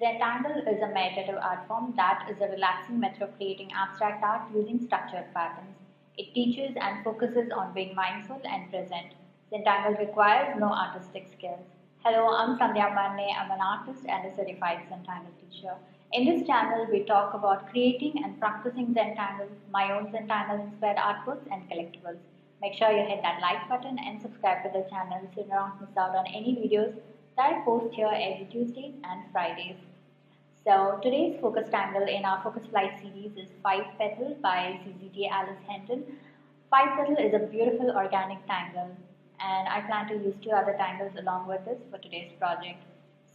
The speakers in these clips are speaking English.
Zentangle is a meditative art form that is a relaxing method of creating abstract art using structured patterns. It teaches and focuses on being mindful and present. Zentangle requires no artistic skills. Hello, I'm SANDHYA MANNE. I'm an artist and a certified Zentangle teacher. In this channel, we talk about creating and practicing Zentangle, my own Zentangle inspired artworks and collectibles. Make sure you hit that like button and subscribe to the channel so you don't miss out on any videos that I post here every Tuesdays and Fridays. So today's focus tangle in our Focus Flight series is 5 Petal by CZT Alice Henton. 5 Petal is a beautiful organic tangle, and I plan to use 2 other tangles along with this for today's project.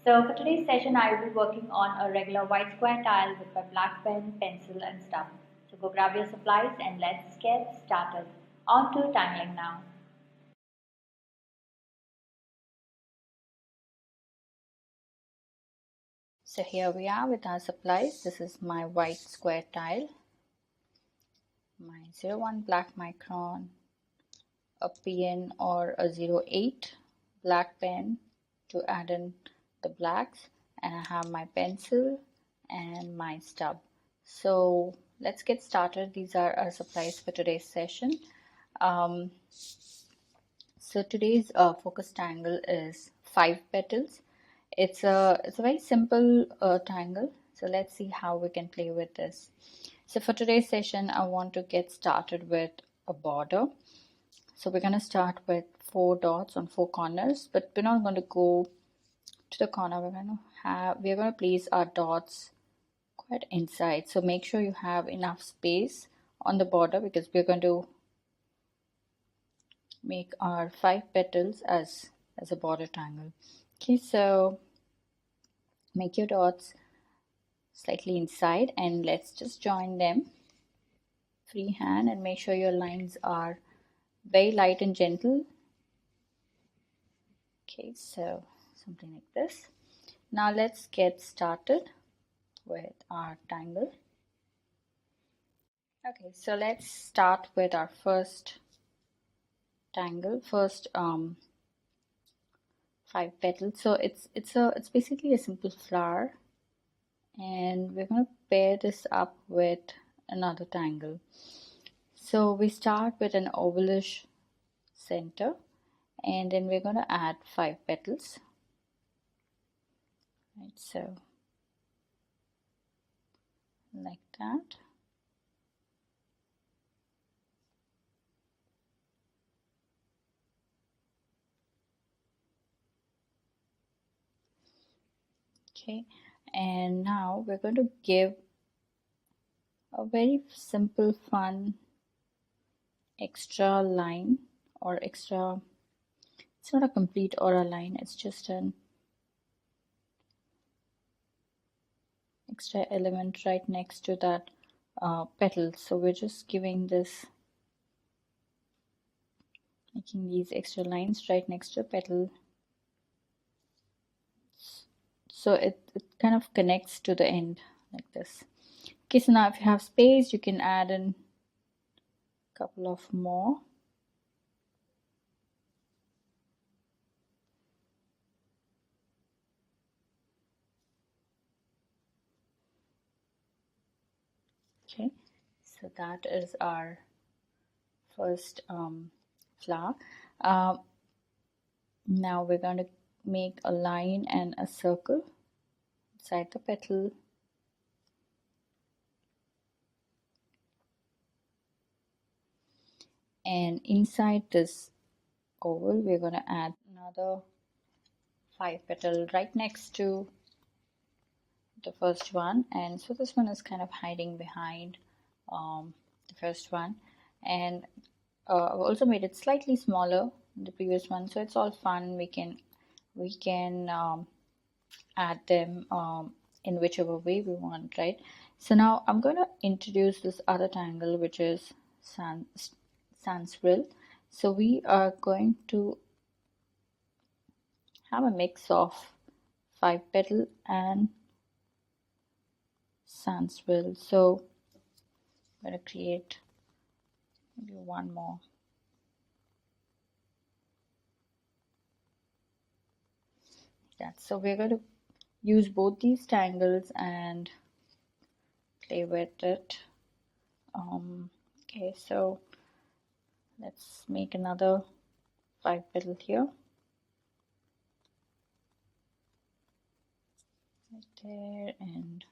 So for today's session, I will be working on a regular white square tile with my black pen, pencil and stub. So go grab your supplies and let's get started. On to tangling now. So here we are with our supplies. This is my white square tile, my 01 black micron, a PN or a 08 black pen to add in the blacks, and I have my pencil and my stub. So let's get started. These are our supplies for today's session. So today's focus tangle is 5 petals. It's a very simple tangle. So let's see how we can play with this. So for today's session, I want to get started with a border. So we're going to start with 4 dots on 4 corners, but we're not going to go to the corner. We're going to place our dots quite inside. So make sure you have enough space on the border because we're going to make our 5 petals as a border tangle. Okay, so make your dots slightly inside and let's just join them freehand and make sure your lines are very light and gentle. Okay, so something like this. Now let's get started with our tangle. Okay, so let's start with our first tangle, first 5 petals. So it's basically a simple flower, and we're going to pair this up with another tangle. So we start with an ovalish center, and then we're going to add 5 petals. Right, so like that. Okay, and now we're going to give a very simple, fun extra line or extra, it's not a complete or a line, it's just an extra element right next to that petal. So we're just giving this, making these extra lines right next to the petal, so it kind of connects to the end like this. Okay, so now if you have space, you can add in a couple of more. Okay, so that is our first flower. Now we're going to make a line and a circle inside the petal. And inside this oval, we're going to add another 5 petal right next to the first one. And so this one is kind of hiding behind the first one. And I've also made it slightly smaller than the previous one, so it's all fun. We can add them in whichever way we want, right? So now I'm going to introduce this other tangle, which is Sandswirl. So we are going to have a mix of 5 petal and Sandswirl. So I'm going to create maybe one more. That. So we're going to use both these tangles and play with it. Okay, so let's make another 5 petal here, right there, and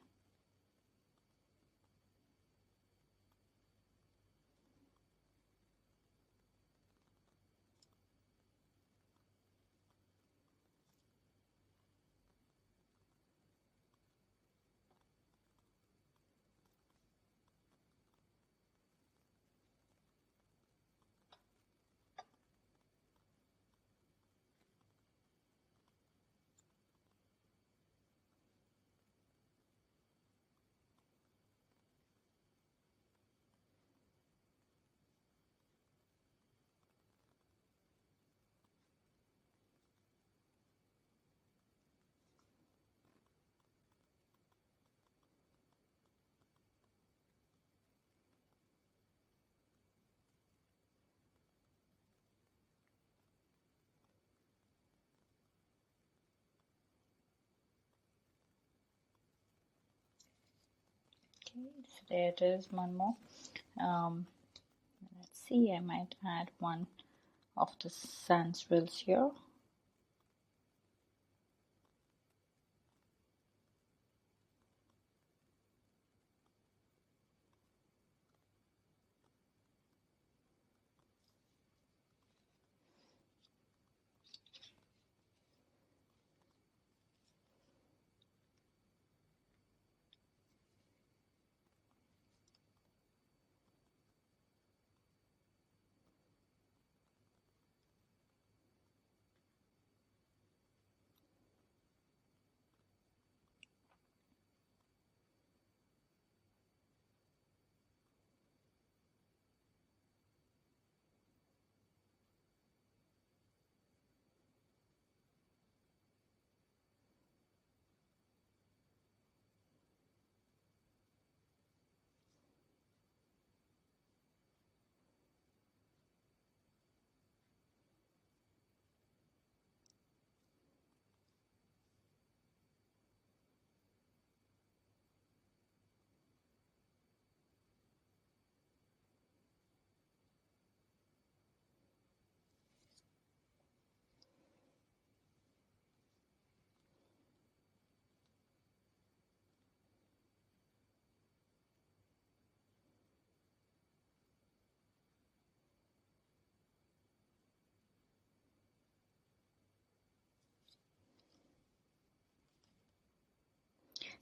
okay, so there it is, one more. Let's see, I might add one of the Sandswirls here.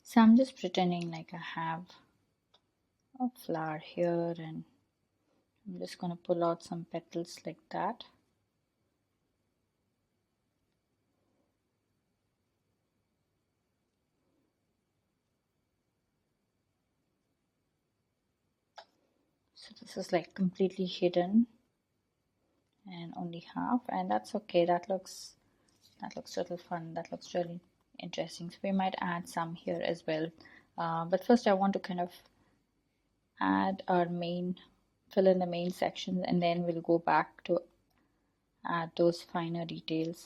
So I'm just pretending like I have a flower here, and I'm just going to pull out some petals like that. So this is like completely hidden and only half, and that's okay. That looks little fun. That looks really interesting. So we might add some here as well. But first I want to kind of add our main, fill in the main section, and then we'll go back to add those finer details.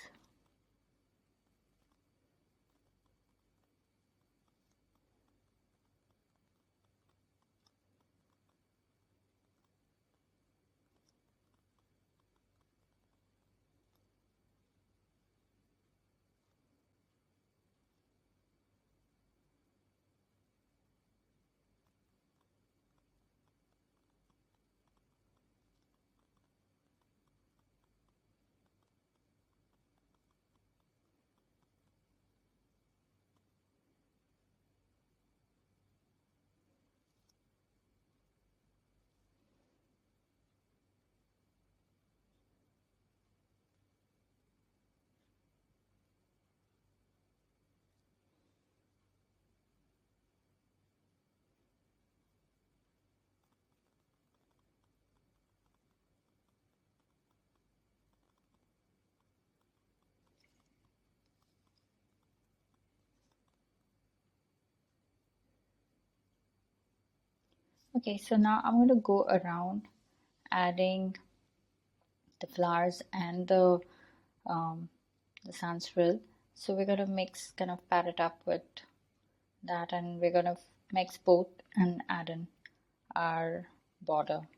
Okay, so now I'm going to go around adding the flowers and the Sandswirl. So we're going to mix, kind of pair it up with that, and we're going to mix both and add in our border.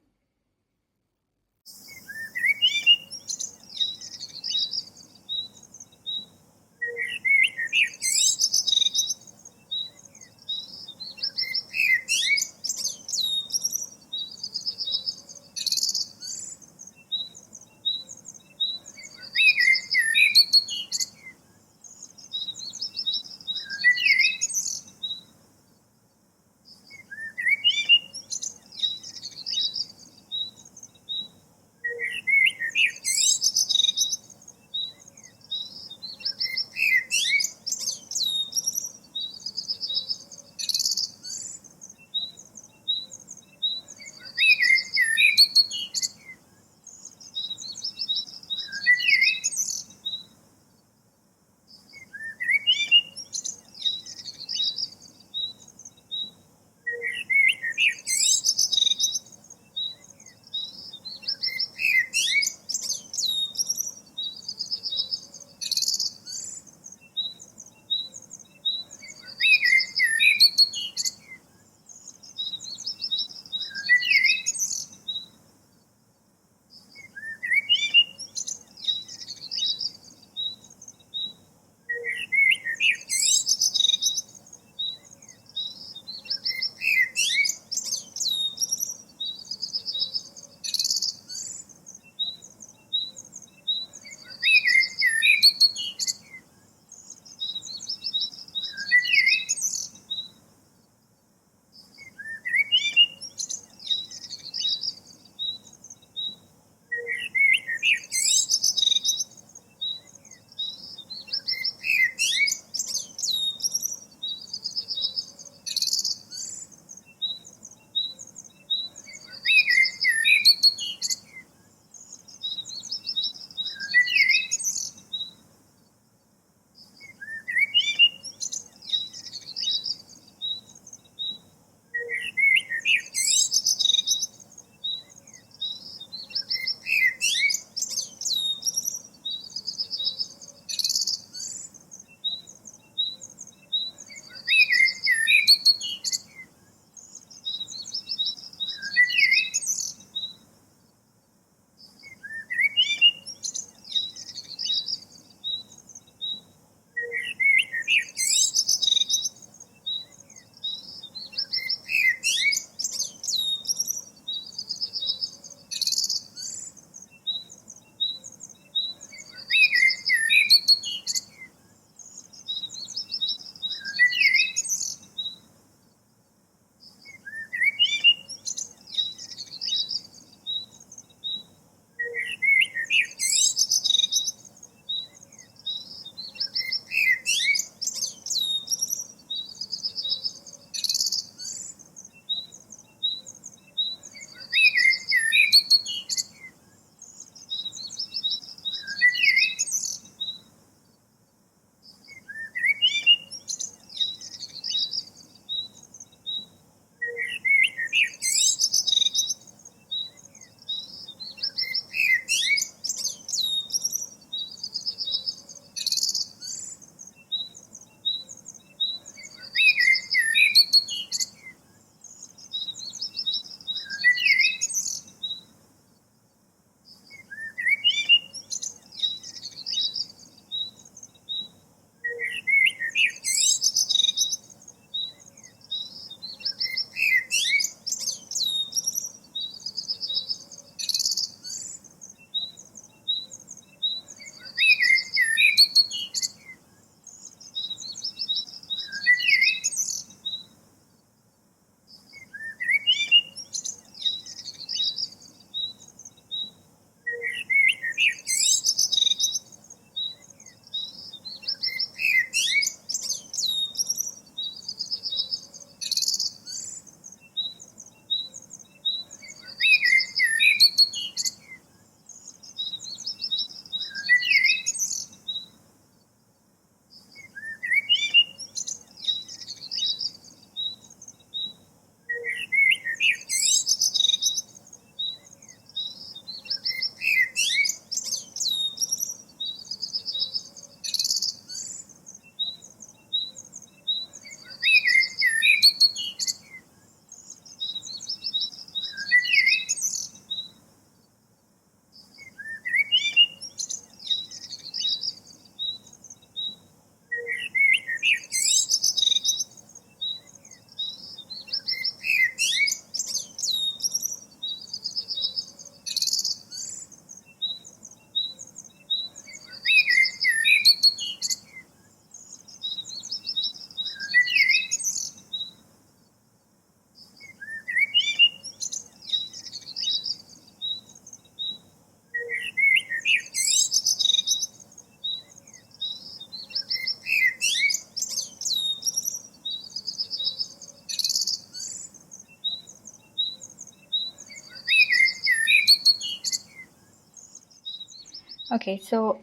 Okay, so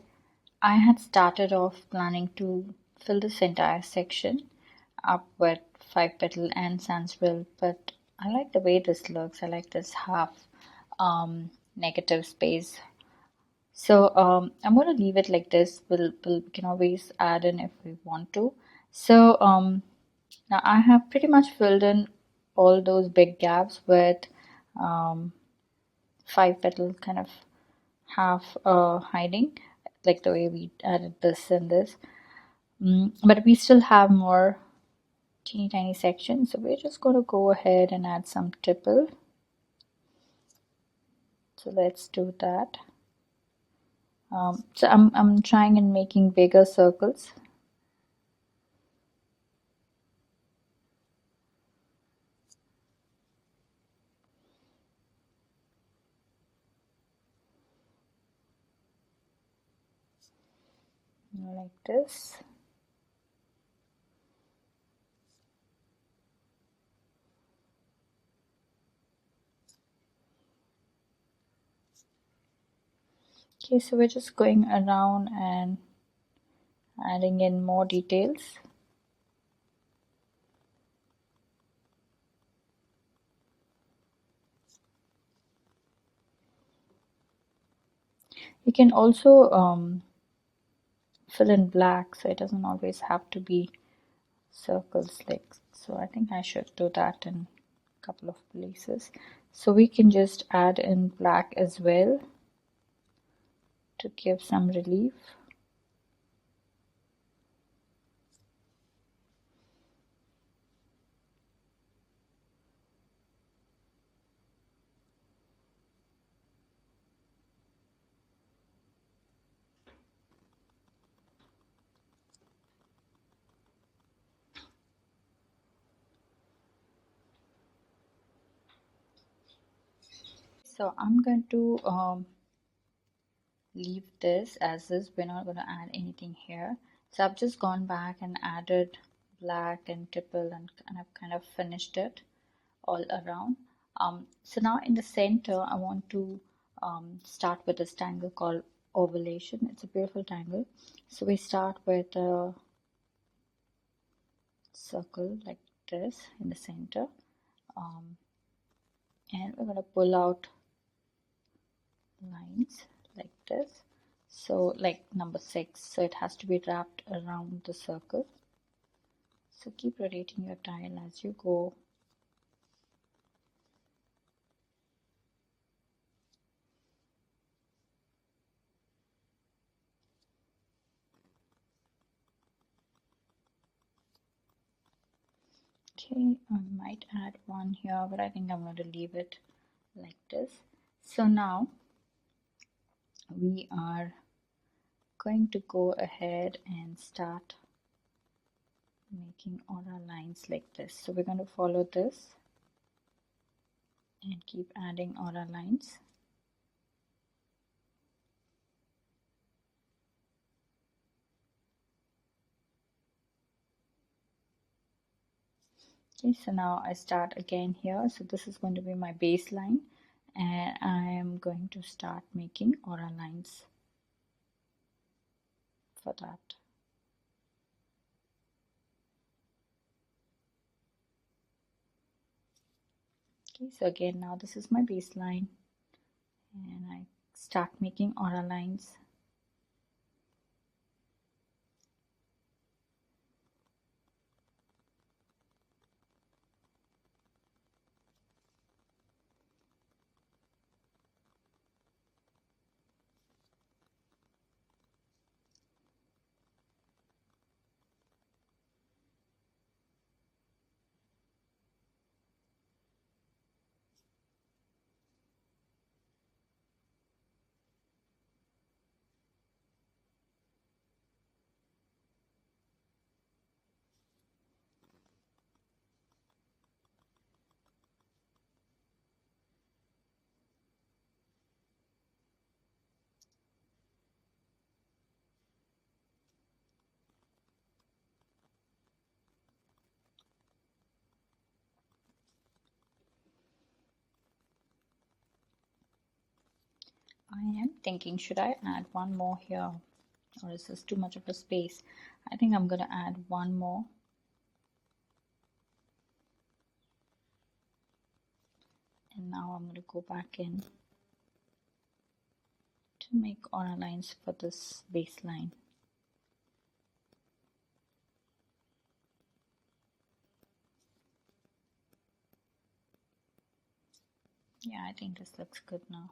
I had started off planning to fill this entire section up with 5 petal and Sandswirl, but I like the way this looks. I like this half negative space. So I'm going to leave it like this. We can always add in if we want to. So now I have pretty much filled in all those big gaps with um, 5 petal kind of half hiding, like the way we added this and this. But we still have more teeny tiny sections, so we're just going to go ahead and add some tipple. So let's do that. So I'm trying and making bigger circles. Like this. Okay, so we're just going around and adding in more details. You can also fill in black, so it doesn't always have to be circles like so. I think I should do that in a couple of places. So we can just add in black as well to give some relief. So I'm going to leave this as is. We're not going to add anything here. So I've just gone back and added black and tipple and I've kind of finished it all around. So now in the center, I want to start with this tangle called ovulation. It's a beautiful tangle. So we start with a circle like this in the center, and we're going to pull out lines like this. So like number 6, so it has to be wrapped around the circle. So keep rotating your dial as you go. Okay, I might add one here, but I think I'm going to leave it like this. So now we are going to go ahead and start making all our lines like this. So we're going to follow this and keep adding all our lines. Okay, so now I start again here. So this is going to be my baseline, and I am going to start making aura lines for that. Okay, so again, now this is my baseline, and I start making aura lines. I am thinking, should I add one more here, or is this too much of a space? I think I'm going to add one more. And now I'm going to go back in to make corner lines for this baseline. Yeah, I think this looks good now.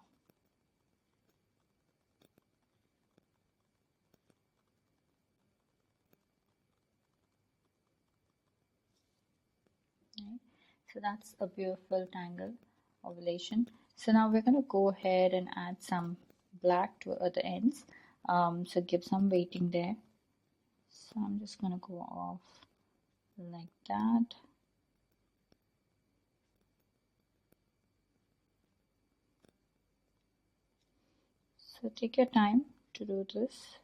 Right. So that's a beautiful tangle ovulation. So now we're going to go ahead and add some black to the ends. So give some weighting there. So I'm just going to go off like that. So take your time to do this.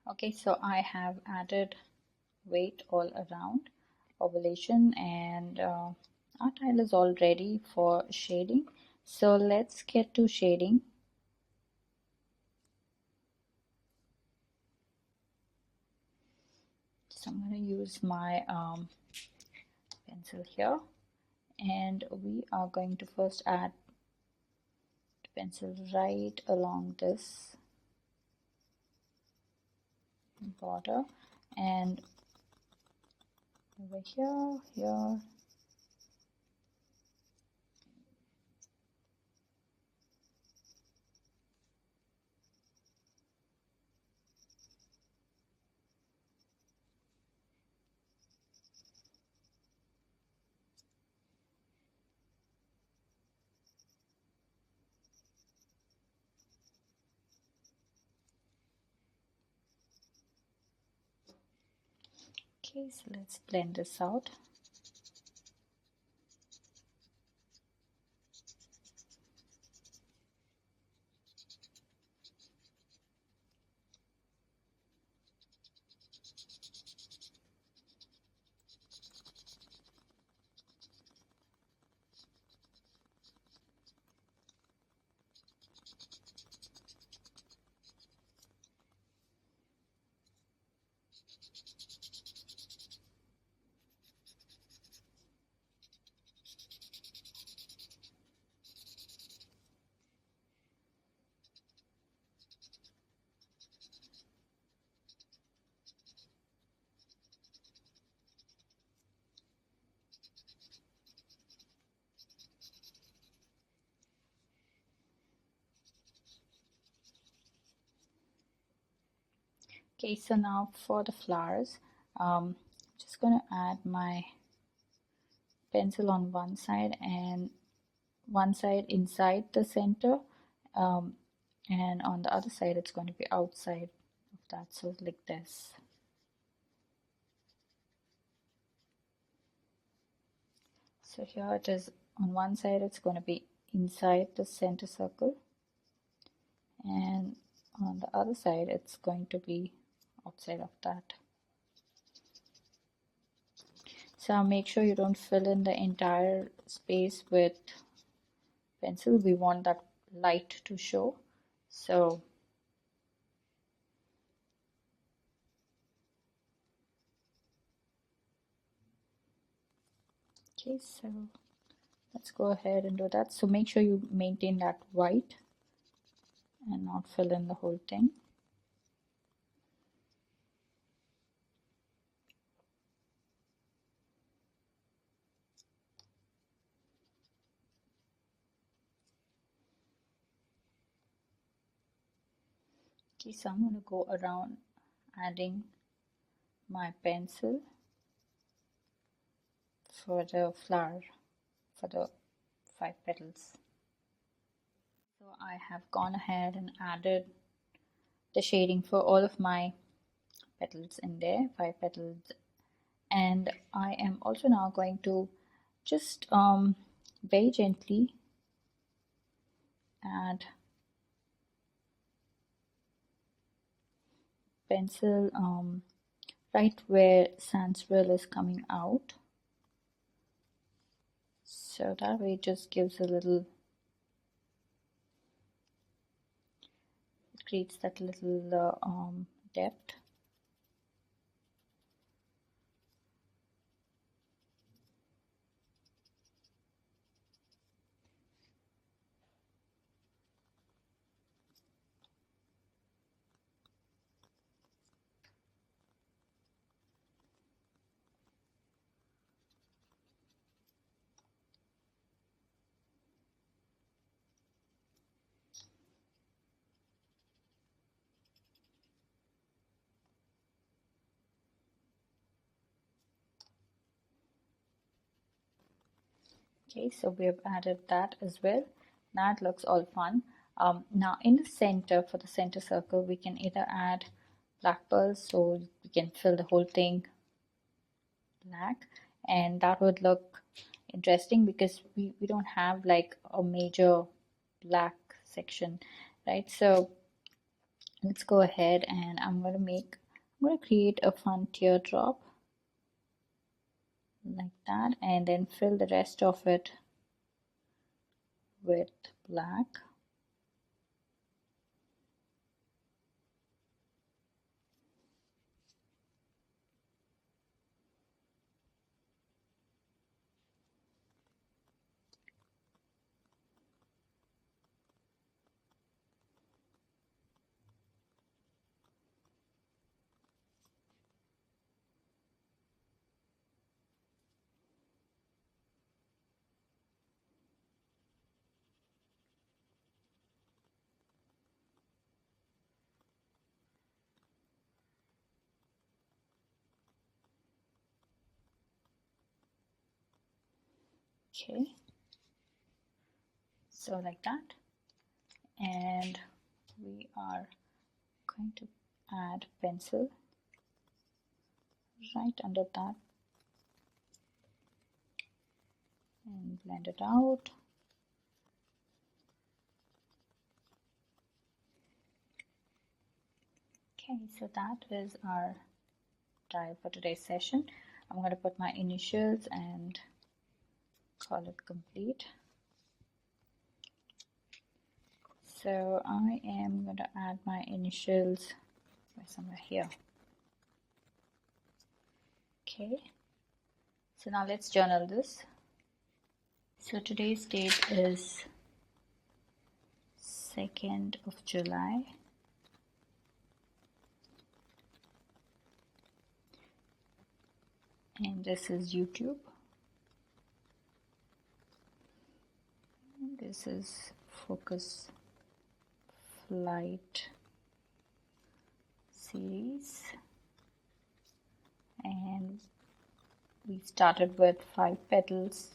Okay, so I have added weight all around ovulation, and our tile is all ready for shading. So let's get to shading. So I'm going to use my pencil here, and we are going to first add the pencil right along this border, and over here. Okay, so let's blend this out. Okay, so now for the flowers, just going to add my pencil on one side and one side inside the center, and on the other side it's going to be outside of that, so like this. So here it is, on one side it's going to be inside the center circle, and on the other side it's going to be outside of that. So make sure you don't fill in the entire space with pencil. We want that light to show. So okay, so let's go ahead and do that. So make sure you maintain that white and not fill in the whole thing. Okay, so I'm going to go around adding my pencil for the flower, for the 5 petals. So I have gone ahead and added the shading for all of my petals in there, 5 petals, and I am also now going to just very gently add pencil right where Sandswirl is coming out, so that way it just gives a little, it creates that little depth. Okay, so we have added that as well. Now it looks all fun. Now in the center, for the center circle, we can either add Black Pearlz, so we can fill the whole thing black, and that would look interesting because we don't have like a major black section, right? So let's go ahead and I'm going to create a fun teardrop like that, and then fill the rest of it with black. Okay, so like that, and we are going to add pencil right under that and blend it out. Okay, so that is our die for today's session. I'm going to put my initials and call it complete. So I am going to add my initials somewhere here. Okay, so now let's journal this. So today's date is 2nd of July. And this is YouTube. And this is Focus Flight series, and we started with 5 petals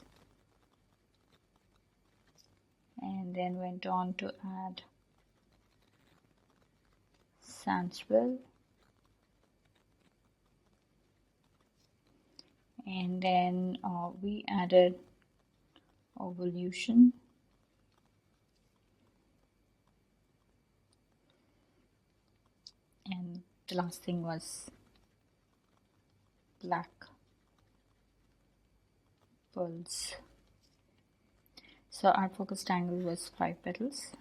and then went on to add Sandswirl and then we added evolution, and the last thing was Black Pearlz. So our focus tangle was 5 petals,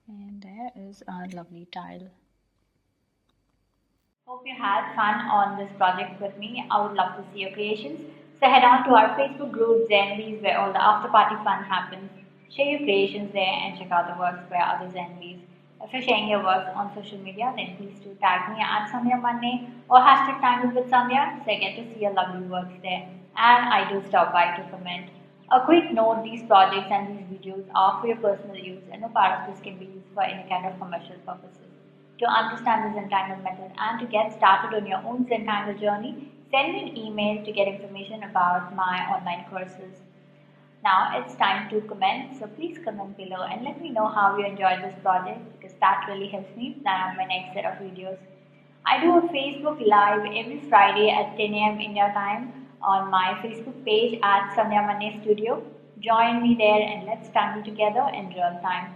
and there is our lovely tile. Hope you had fun on this project with me. I would love to see your creations. So head on to our Facebook group Zenbeez, where all the after party fun happens. Share your creations there and check out the works by other Zenbeez. If you're sharing your works on social media, then please do tag me at SANDHYA MANNE or hashtag Tangle with Sandhya, so I get to see your lovely works there. And I do stop by to comment. A quick note, these projects and these videos are for your personal use and no part of this can be used for any kind of commercial purposes. To understand the Zentangle method and to get started on your own Zentangle journey, send me an email to get information about my online courses. Now it's time to comment, so please comment below and let me know how you enjoyed this project because that really helps me plan out my next set of videos. I do a Facebook Live every Friday at 10 a.m. India time on my Facebook page at SANDHYA MANNE Studio. Join me there and let's tangle together in real time.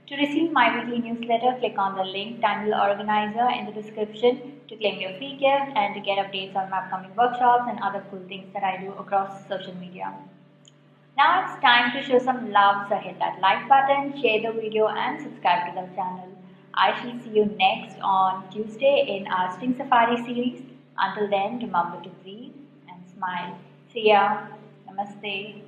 To receive my weekly newsletter, click on the link Tangle Organizer in the description to claim your free gift and to get updates on my upcoming workshops and other cool things that I do across social media. Now it's time to show some love, so hit that like button, share the video and subscribe to the channel. I shall see you next on Tuesday in our Sting Safari series. Until then, remember to breathe and smile. See ya. Namaste.